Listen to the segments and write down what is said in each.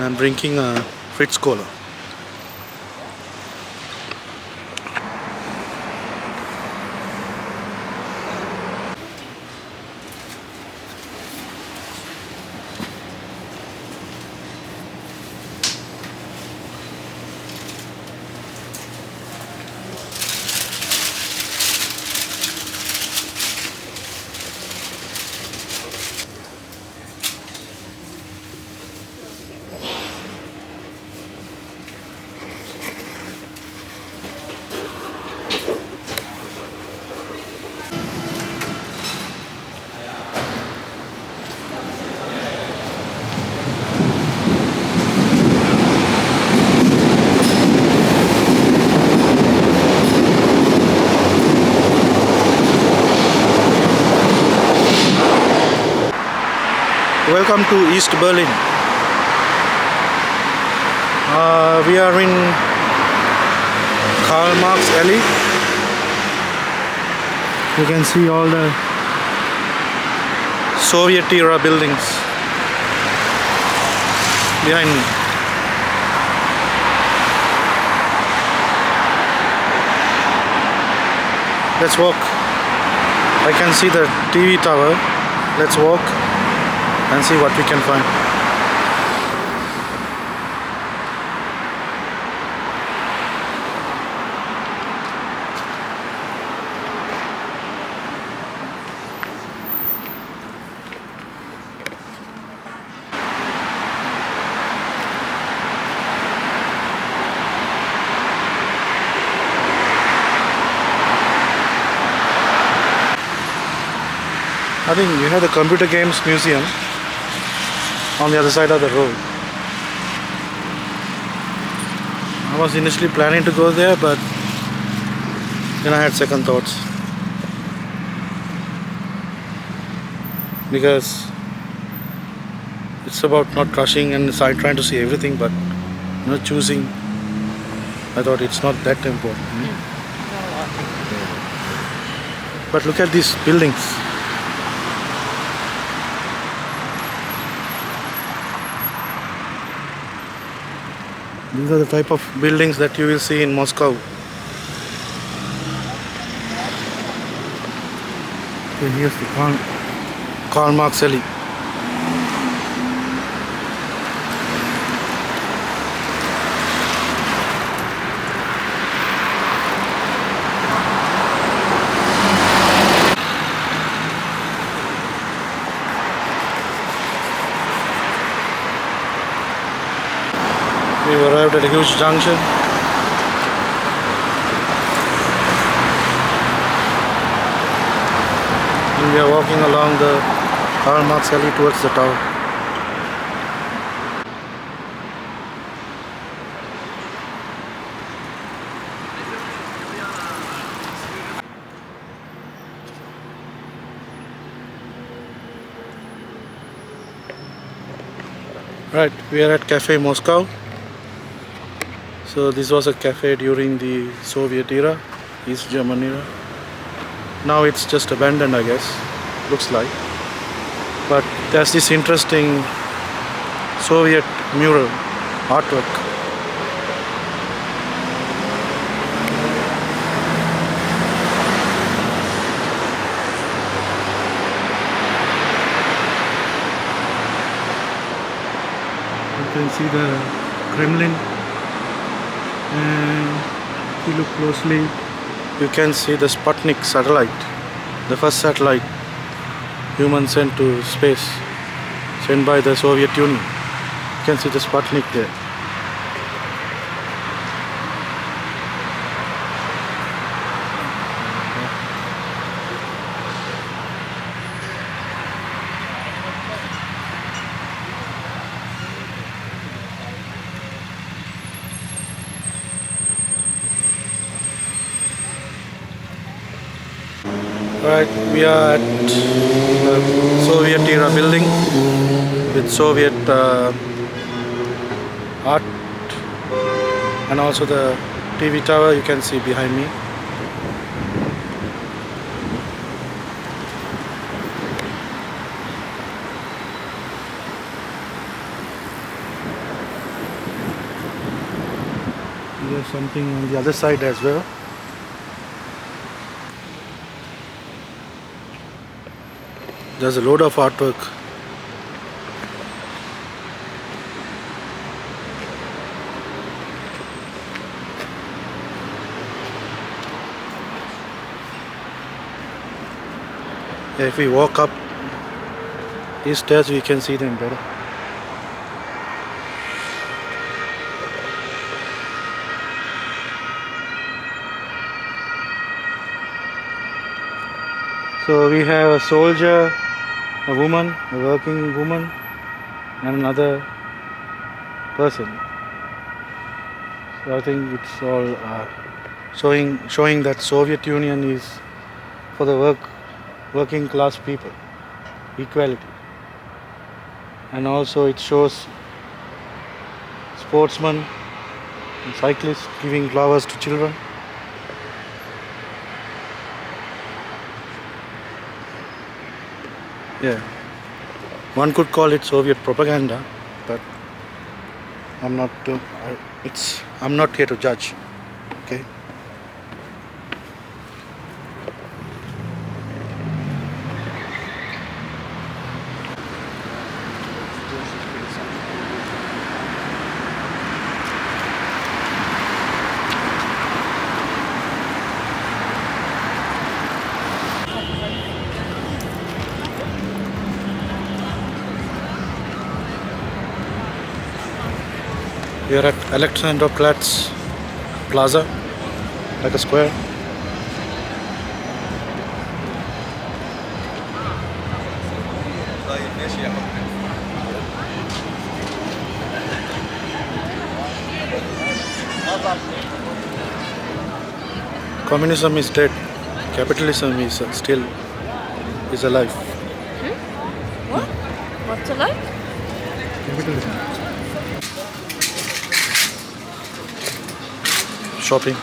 and I'm drinking a Fritz Cola. Welcome to East Berlin. We are in Karl Marx alley. You can see all the Soviet era buildings behind me. Let's walk. I can see the TV tower. Let's walk and see what we can find. I think you have the computer games museum on the other side of the road. I was initially planning to go there, but then I had second thoughts, because it's about not rushing and trying to see everything, but not choosing. I thought it's not that important. But look at these buildings. These are the type of buildings that you will see in Moscow. Okay, here's the Karl Marx alley. We've arrived at a huge junction. And we are walking along the Karl Marx alley towards the tower. Right, we are at Cafe Moscow. So this was a cafe during the Soviet era, East German era. Now it's just abandoned, I guess, looks like. But there's this interesting Soviet mural artwork. You can see the Kremlin. And if you look closely, you can see the Sputnik satellite, the first satellite human sent to space, sent by the Soviet Union. You can see the Sputnik there. Right, we are at the Soviet era building with Soviet art, and also the TV tower you can see behind me. there's something on the other side as well. There's a load of artwork. If we walk up these stairs, we can see them better. So we have a soldier, a woman, a working woman, and another person. So I think it's all showing that Soviet Union is for the working class people, equality. And also it shows sportsmen and cyclists giving flowers to children. Yeah, one could call it Soviet propaganda, but I'm not here to judge. Okay. We are at Alexanderplatz Plaza, like a square. Communism is dead. Capitalism is still is alive. What? What's alive? Capitalism. Shopping.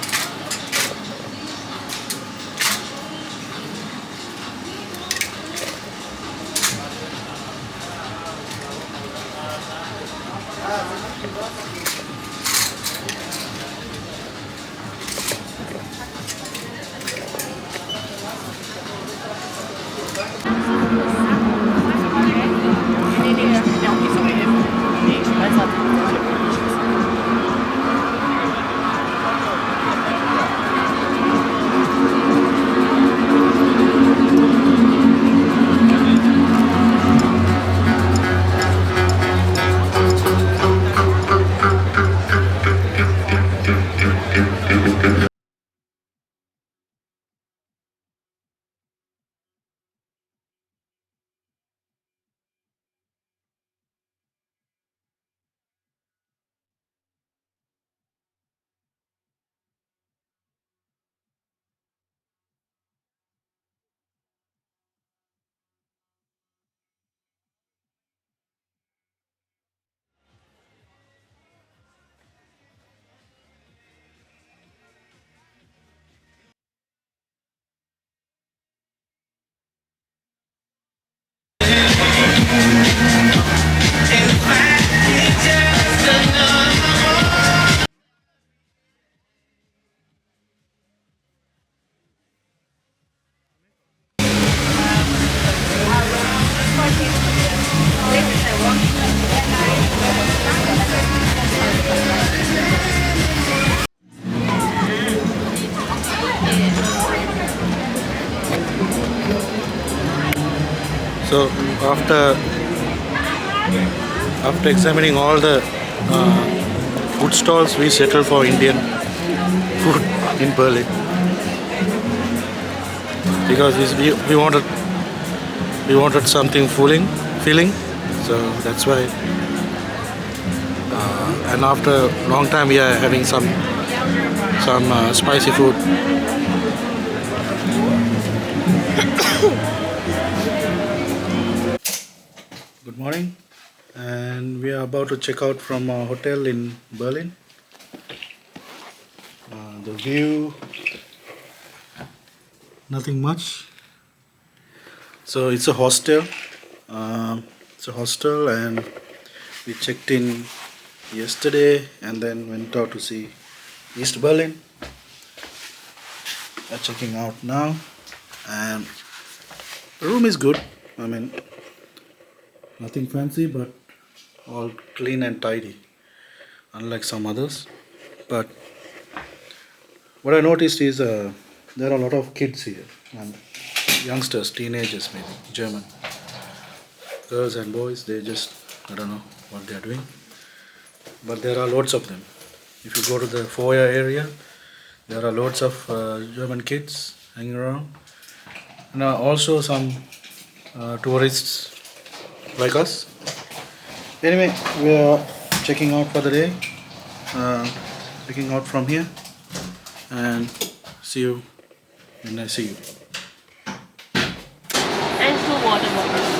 So after examining all the food stalls, we settled for Indian food in Berlin because we wanted something filling. So that's why. And after a long time, we are having some spicy food. Good morning, and we are about to check out from our hotel in Berlin. The view, nothing much. So it's a hostel. And we checked in yesterday and then went out to see East Berlin. We're checking out now, and the room is good. I mean, nothing fancy, but all clean and tidy, unlike some others. But what I noticed is there are a lot of kids here, and youngsters, teenagers, maybe German girls and boys. They just, I don't know what they are doing, but there are loads of them. If you go to the foyer area, there are loads of German kids hanging around. Now also some tourists like us. Anyway, we are checking out for the day, checking out from here, and see you when I see you. And 2 water bottles.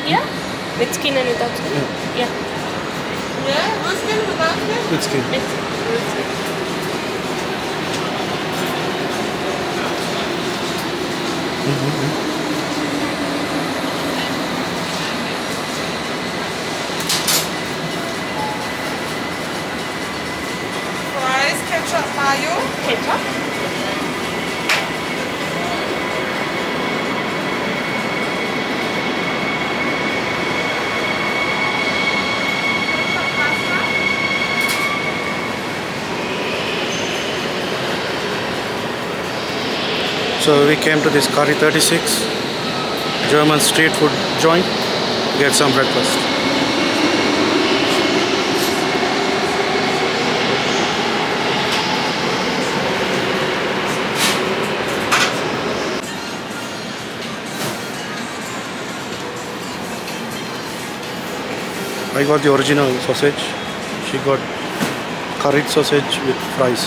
Yeah? With skin and without skin? Yeah. Yeah, with skin, without skin? With skin. With skin. Fries, ketchup, mayo. Ketchup? So we came to this Curry 36 German street food joint to get some breakfast. I got the original sausage. She got curried sausage with fries.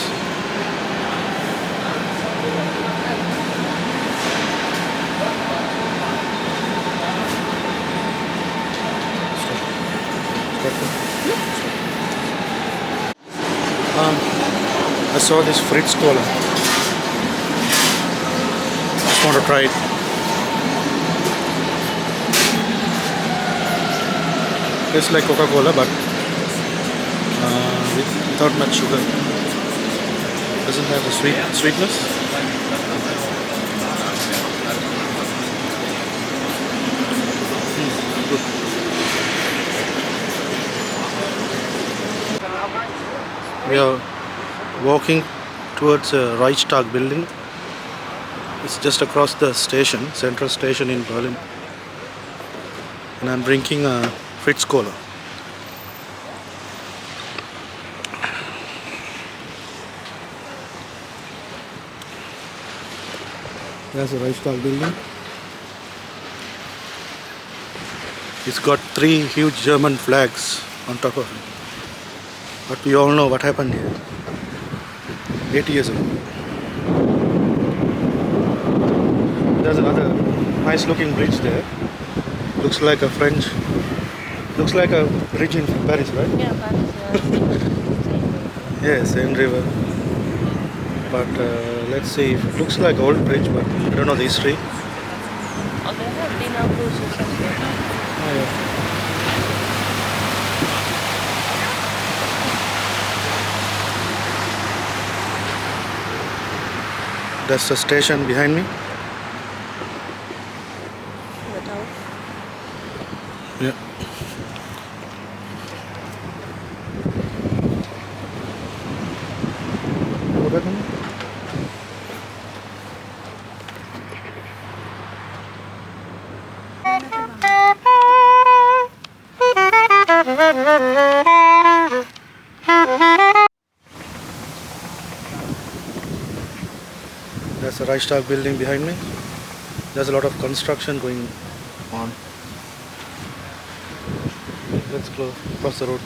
I saw this Fritz Cola. Just want to try it. Tastes like Coca-Cola, but without much sugar. Doesn't have the sweetness. Good. We are walking towards a Reichstag building. It's just across the station, central station in Berlin. And I'm drinking a Fritz Cola. There's a Reichstag building. It's got 3 huge German flags on top of it. But we all know what happened here 80 years ago. There's another nice looking bridge there. Looks like a bridge in Paris, right? Yeah, Paris. Yeah, Seine River. But let's see. It looks like old bridge, but I don't know the history. Oh, they have dinner cruises as well. Oh, yeah. That's the station behind me. The town. Yeah. Go back on. There's a Reichstag building behind me. There's a lot of construction going on. Let's go cross the road.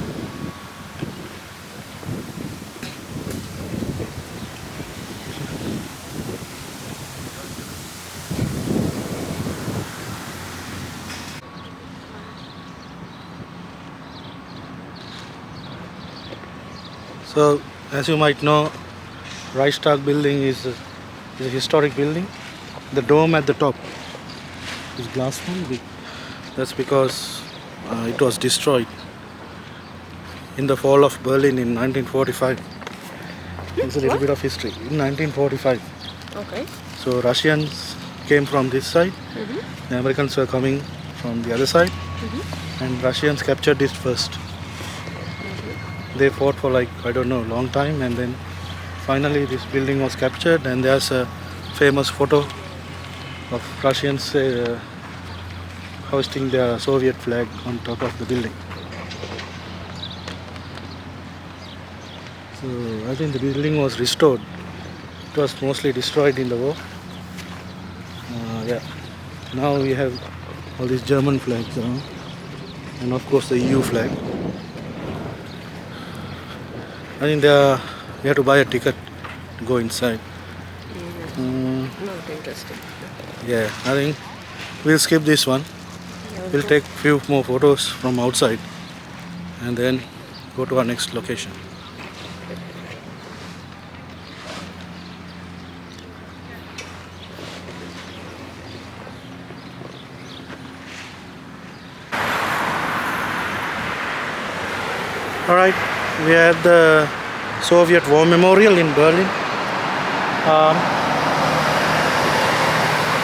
So, as you might know, Reichstag building is a historic building. The dome at the top is glass one. That's because it was destroyed in the fall of Berlin in 1945. It's a little bit of history. In 1945, Okay. so Russians came from this side, the Americans were coming from the other side, and Russians captured it first. They fought for like, I don't know, long time, and then finally this building was captured, and there's a famous photo of Russians hoisting their Soviet flag on top of the building. So I think the building was restored. It was mostly destroyed in the war. Yeah. Now we have all these German flags around, and of course the EU flag. I think we have to buy a ticket to go inside. Not interesting. Yeah, I think we'll skip this one. We'll take few more photos from outside and then go to our next location. Alright, we are at the Soviet War Memorial in Berlin.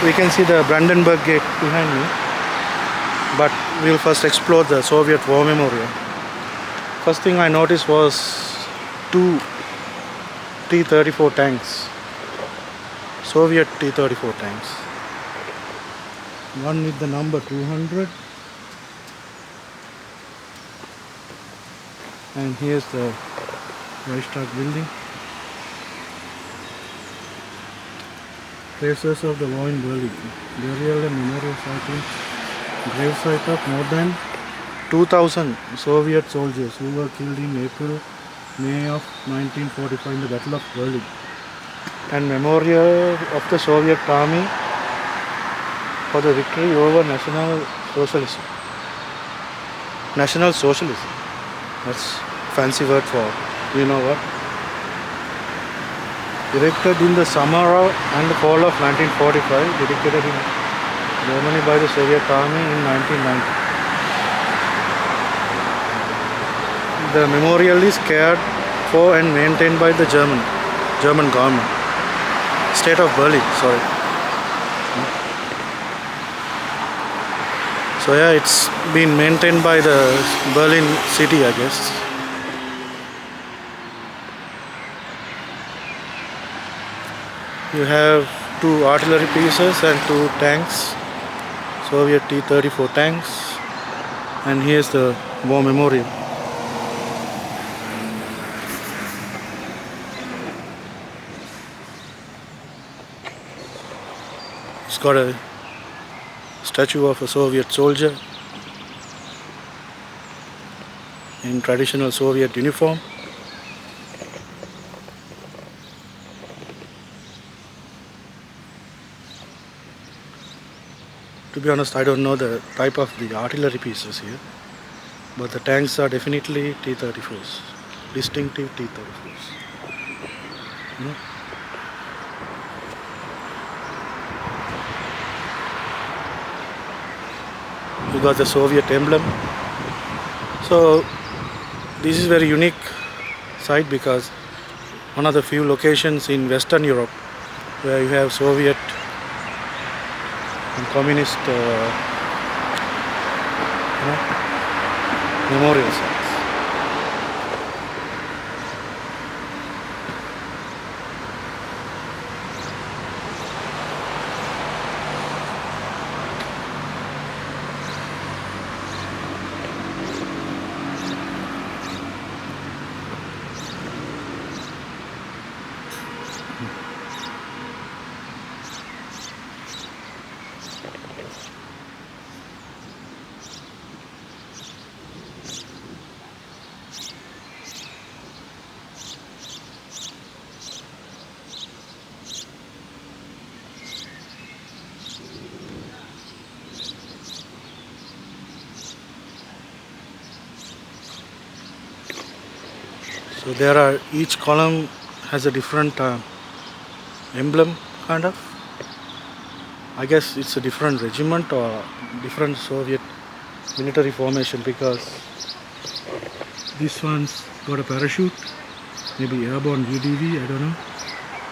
We can see the Brandenburg Gate behind me, but we'll first explore the Soviet War Memorial. First thing I noticed was two T-34 tanks, Soviet T-34 tanks. One with the number 200, and here's the Reichstag building. Traces of the war in Berlin. Burial and memorial site. Grave site of more than 2,000 Soviet soldiers who were killed in May of 1945 in the Battle of Berlin. And memorial of the Soviet Army for the victory over National Socialism. National Socialism. That's fancy word for, you know what? Erected in the summer and the fall of 1945, dedicated in Germany by the Soviet Army in 1990. The memorial is cared for and maintained by the German government. State of Berlin, sorry. So yeah, it's been maintained by the Berlin city, I guess. You have two artillery pieces and two tanks, Soviet T-34 tanks, and here's the war memorial. It's got a statue of a Soviet soldier in traditional Soviet uniform. To be honest, I don't know the type of the artillery pieces here, but the tanks are definitely T-34s, distinctive T-34s. You know? You got the Soviet emblem. So this is very unique site because one of the few locations in Western Europe where you have Soviet and communist memorial sites. So there are, each column has a different emblem, kind of. I guess it's a different regiment or different Soviet military formation because this one's got a parachute, maybe airborne UDV, I don't know.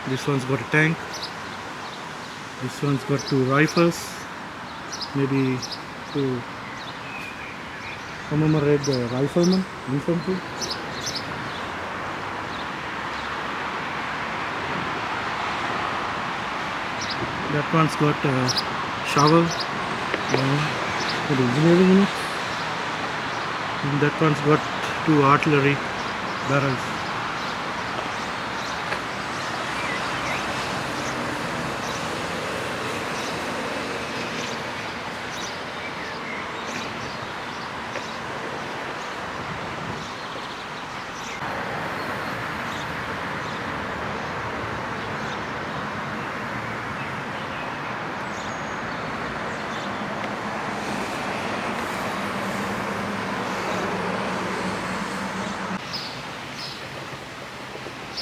This one's got a tank. This one's got 2 rifles, maybe to commemorate the riflemen, infantry. That one's got a shovel with engineering in it. And that one's got 2 artillery barrels.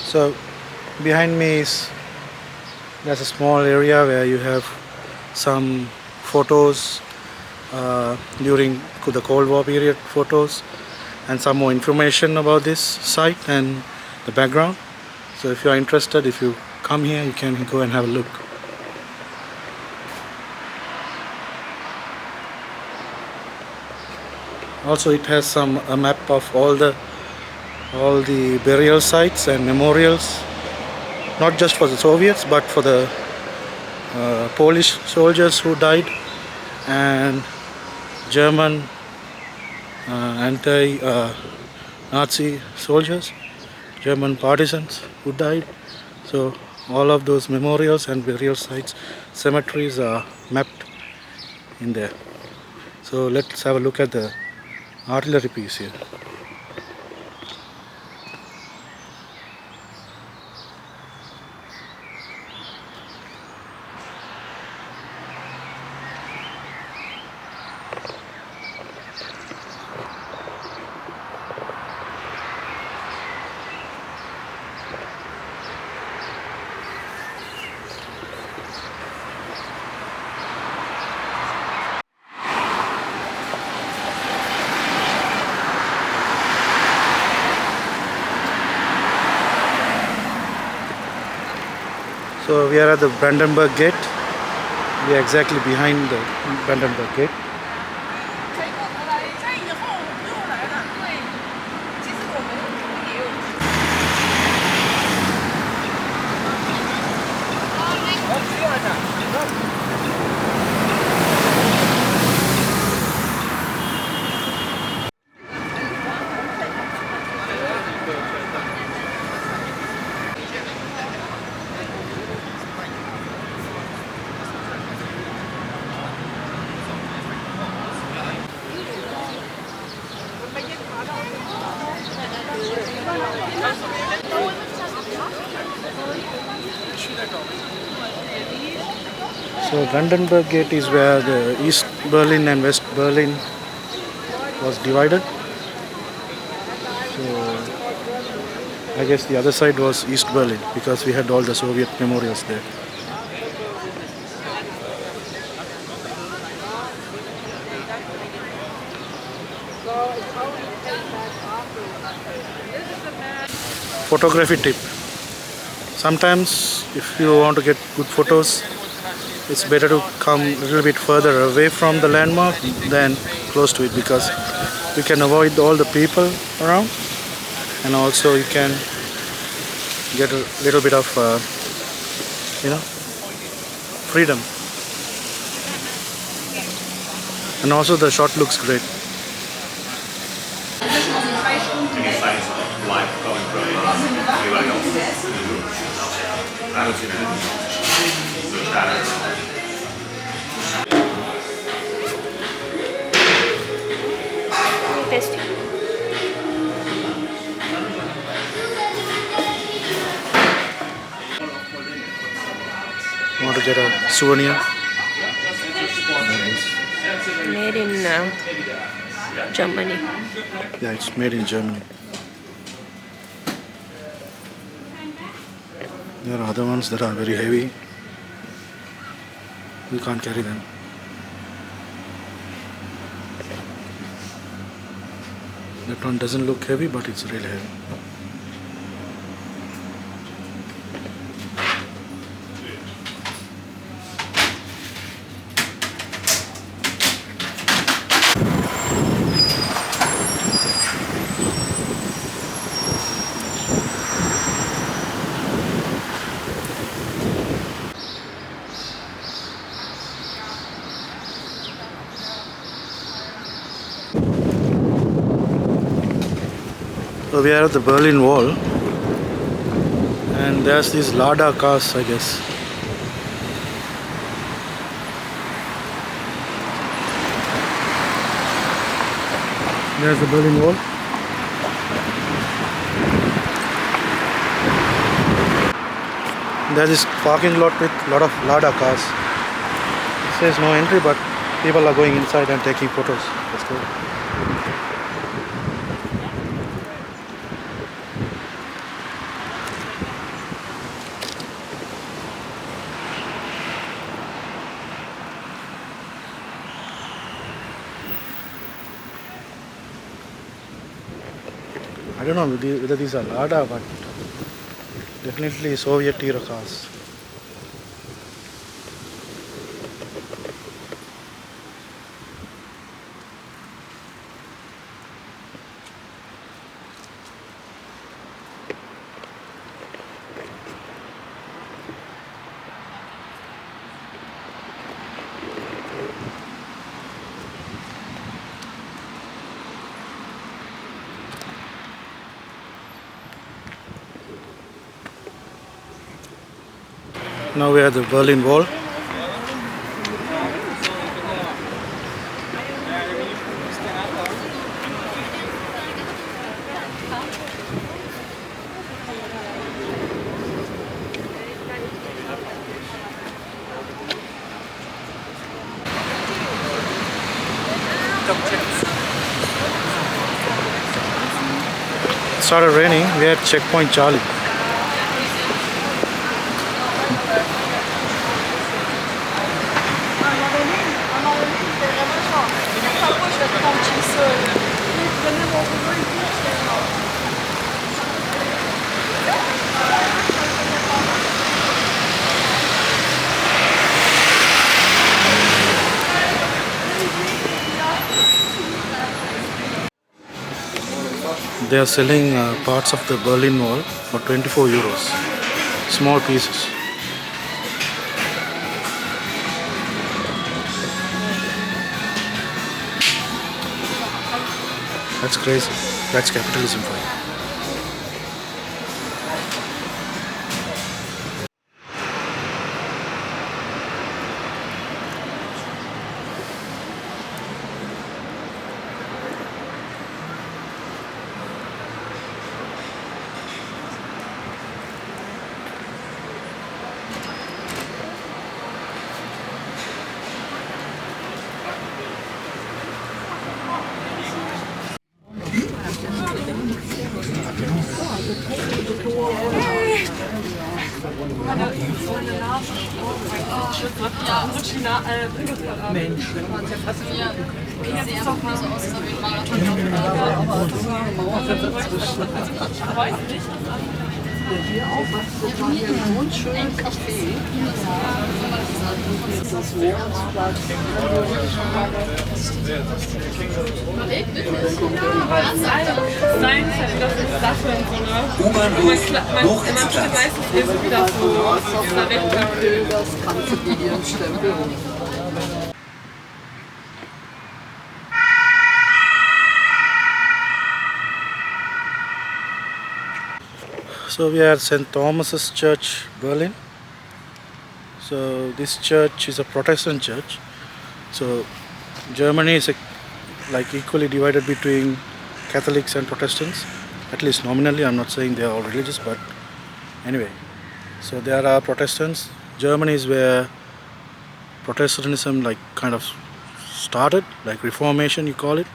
So behind me there's a small area where you have some photos during the Cold War period photos and some more information about this site and the background. So if you are interested, if you come here, you can go and have a look. Also it has a map of all the burial sites and memorials, not just for the Soviets but for the Polish soldiers who died and German anti-Nazi soldiers, German partisans who died. So all of those memorials and burial sites, cemeteries are mapped in there. So let's have a look at the artillery piece here. So we are at the Brandenburg Gate. We are exactly behind the Brandenburg Gate. So Brandenburg Gate is where the East Berlin and West Berlin was divided. So I guess the other side was East Berlin because we had all the Soviet memorials there. Photography tip. Sometimes if you want to get good photos, it's better to come a little bit further away from the landmark than close to it because you can avoid all the people around and also you can get a little bit of freedom, and also the shot looks great. Tasty. Want to get a souvenir? Made in Germany. Yeah, it's made in Germany. There are other ones that are very heavy. We can't carry them. That one doesn't look heavy, but it's really heavy. So we are at the Berlin Wall, and there's these Lada cars, I guess. There's the Berlin Wall. There's this parking lot with a lot of Lada cars. It says no entry, but people are going inside and taking photos. Let's go. I don't know whether these are Lada, but definitely Soviet era cars. Now we are at the Berlin Wall. It started raining. We are at Checkpoint Charlie. They are selling parts of the Berlin Wall for 24 euros. Small pieces. That's crazy. That's capitalism for you. Man steht meistens irgendwie da so, dieser Wettbewerb. Das kannst du dir hier einen Stempel holen. So we are at St. Thomas's Church, Berlin. So this church is a Protestant church. So Germany is like equally divided between Catholics and Protestants, at least nominally. I'm not saying they are all religious, but anyway. So there are Protestants. Germany is where Protestantism like kind of started, like Reformation you call it.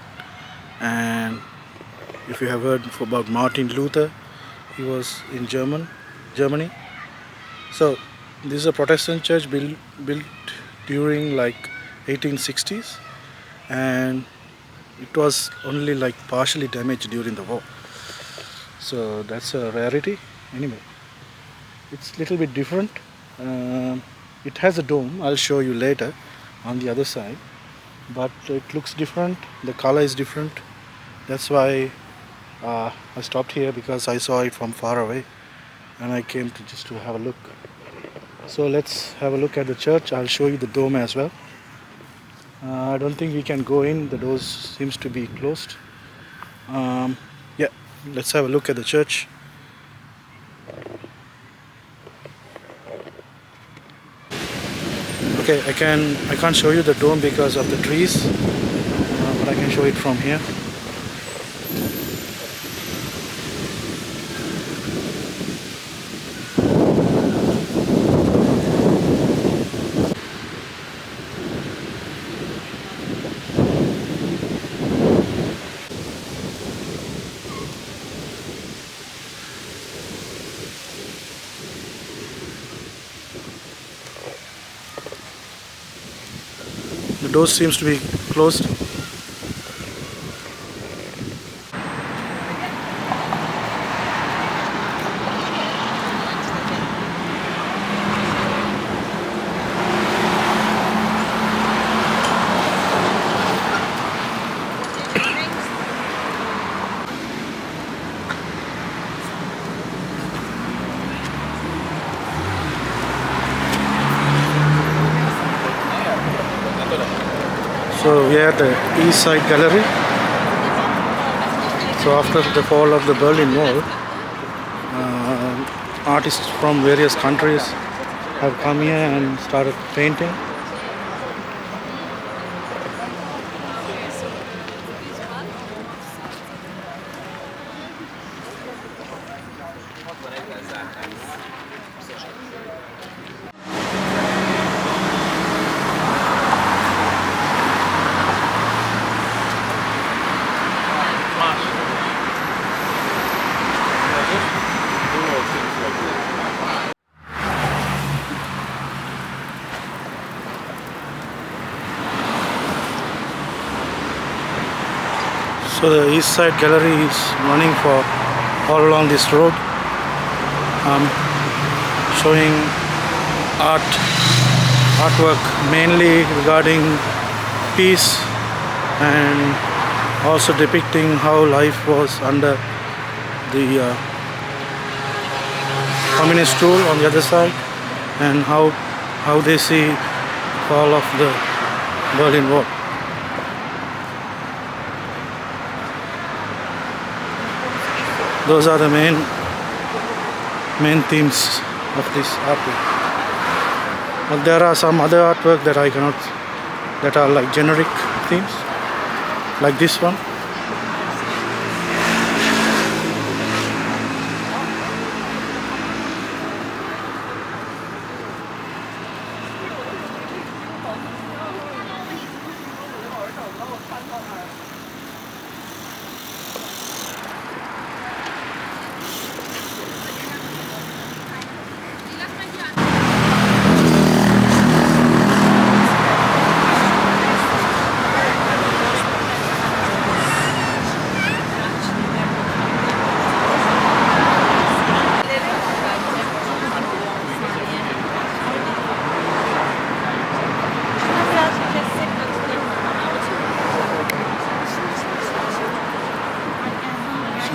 And if you have heard about Martin Luther, he was in Germany. So this is a Protestant church built during like 1860s, and It was only like partially damaged during the war. So that's a rarity. Anyway, it's a little bit different. It has a dome. I'll show you later on the other side. But it looks different. The color is different. That's why I stopped here, because I saw it from far away, and I came to just to have a look. So let's have a look at the church. I'll show you the dome as well. I don't think we can go in. The doors seems to be closed. Yeah, let's have a look at the church. Okay, I can't show you the dome because of the trees, but I can show it from here. The door seems to be closed. So we are at the East Side Gallery. So after the fall of the Berlin Wall, artists from various countries have come here and started painting. So the East Side Gallery is running for all along this road, showing artwork mainly regarding peace, and also depicting how life was under the communist rule on the other side, and how they see fall of the Berlin Wall. Those are the main themes of this artwork. But there are some other artwork that that are like generic themes, like this one.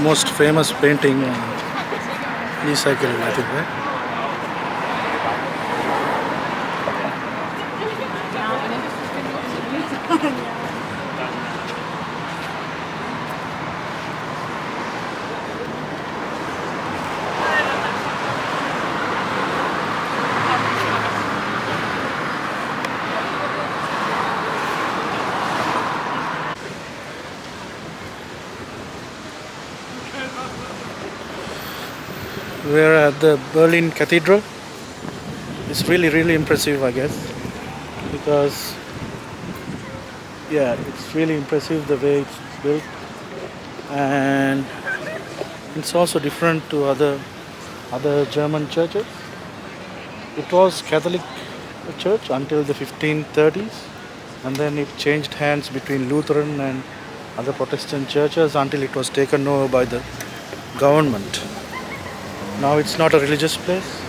Most famous painting, East Side Gallery, I think, right? We're at the Berlin Cathedral. It's really impressive, I guess, because yeah, it's really impressive the way it's built, and it's also different to other German churches. It was Catholic church until the 1530s, and then it changed hands between Lutheran and other Protestant churches until it was taken over by the government. Now it's not a religious place.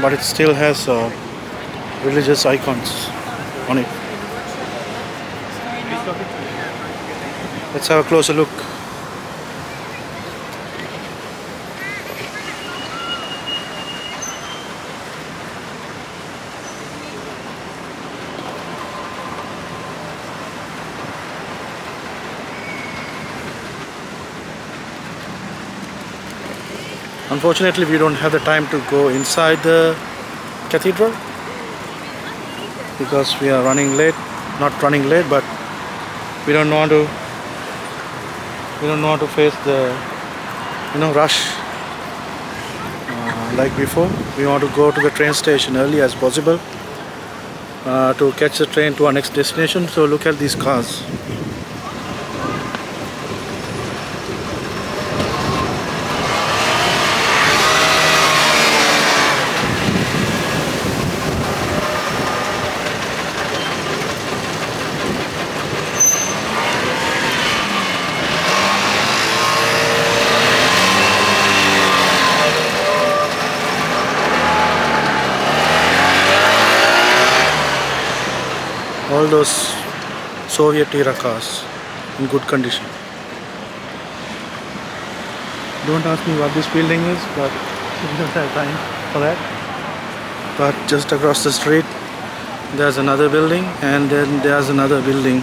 But it still has religious icons on it. Let's have a closer look. Unfortunately, we don't have the time to go inside the cathedral because we are running late. Not running late, but we don't want to face the rush like before. We want to go to the train station early as possible to catch the train to our next destination. So look at these cars. All those Soviet era cars in good condition. Don't ask me what this building is, but we don't have time for that. But just across the street there's another building, and then there's another building.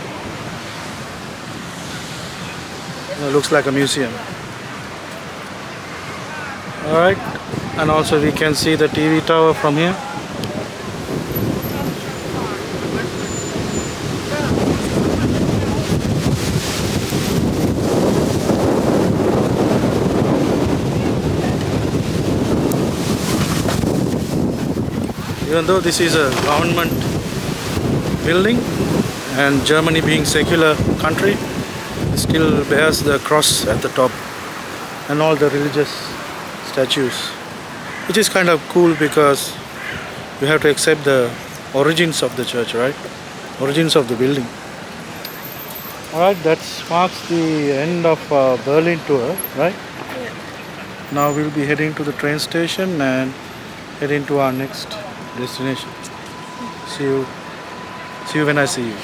It looks like a museum. Alright, and also we can see the TV tower from here. Even though this is a government building and Germany being secular country, it still bears the cross at the top and all the religious statues, which is kind of cool because you have to accept the origins of the church, right? Origins of the building. Alright, that marks the end of Berlin tour, right? Yeah. Now we'll be heading to the train station and heading to our next destination. See you when I see you.